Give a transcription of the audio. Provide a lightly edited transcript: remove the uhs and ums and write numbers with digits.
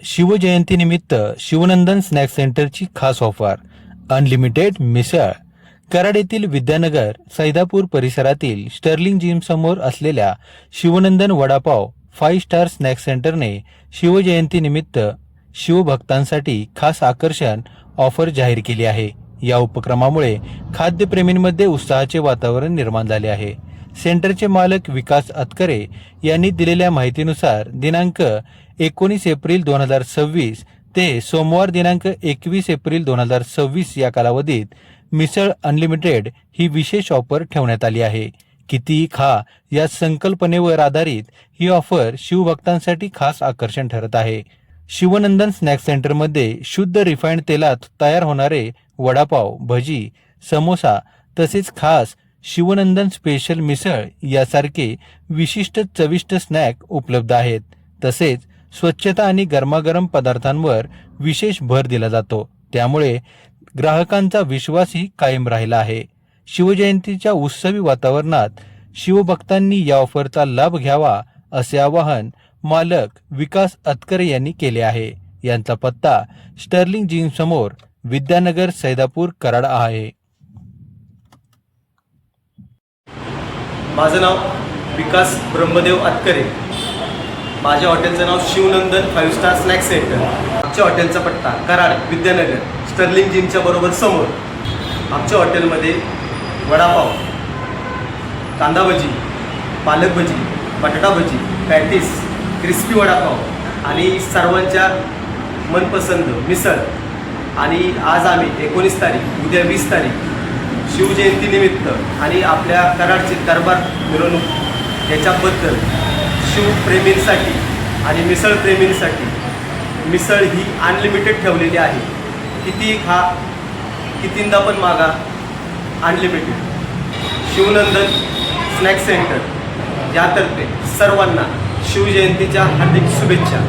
शिवजयंतीनिमित्त Shivnandan snack सेंटरची खास offer. Unlimited मिसळ. कराड येथील विद्यानगर सैदापूर परिसरातील स्टर्लिंग जिम समोर असलेल्या शिवनंदन वडापाव 5 स्टार स्नॅक सेंटरने शिवजयंतीनिमित्त शिवभक्तांसाठी खास आकर्षण ऑफर जाहीर केली आहे. या उपक्रमामुळे खाद्यप्रेमींमध्ये उत्साहाचे वातावरण निर्माण झाले आहे. सेंटरचे मालक विकास अतकरे यांनी दिलेल्या माहितीनुसार दिनांक 19 एप्रिल 2026 ते सोमवार दिनांक 21 एप्रिल 2026 या कालावधीत मिसळ अनलिमिटेड ही विशेष ऑफर ठेवण्यात आली आहे. कितीही खा या संकल्पनेवर आधारित ही ऑफर शिवभक्तांसाठी खास आकर्षण ठरत आहे. शिवनंदन स्नॅक सेंटरमध्ये शुद्ध रिफाइंड तेलात तयार होणारे वडापाव, भजी, समोसा तसेच खास शिवनंदन स्पेशल मिसळ यासारखे विशिष्ट चविष्ट स्नॅक उपलब्ध आहेत. तसेच स्वच्छता आणि गरमागरम पदार्थांवर विशेष भर दिला जातो. त्यामुळे ग्राहकांचा विश्वासही कायम राहिला आहे. शिवजयंतीच्या उत्सवी वातावरणात शिवभक्तांनी या ऑफरचा लाभ घ्यावा असे आवाहन मालक विकास अतकरे यांनी केले आहे. यांचा पत्ता स्टर्लिंग जिम समोर, विद्यानगर, सैदापूर, कराड आहे. माझं नाव विकास ब्रह्मदेव अतकरे. माझ्या हॉटेलचं नाव शिवनंदन 5 स्टार स्नॅक सेंटर. आमच्या हॉटेलचा पत्ता कराड, विद्यानगर, स्टर्लिंग जिमच्या बरोबर समोर. आमच्या हॉटेलमध्ये वडापाव, कांदा भजी, पालक भजी, बटाटा भजी, पॅटीस, क्रिस्पी वडापाव आणि सर्वांच्या मनपसंत मिसळ. आणि आज आम्ही 19 तारीख, उद्या 20 तारीख शिवजयंतीनिमित्त आणि आपल्या कराडची दरबार मिरवणूक याच्याबद्दल शिवप्रेमींसाठी आणि मिसळप्रेमींसाठी मिसळ ही अनलिमिटेड ठेवलेली आहे. कितीही खा, कितींदा पण मागा, अनलिमिटेड. शिवनंदन स्नॅक सेंटर यातर्फे सर्वांना शिवजयंतीच्या हार्दिक शुभेच्छा.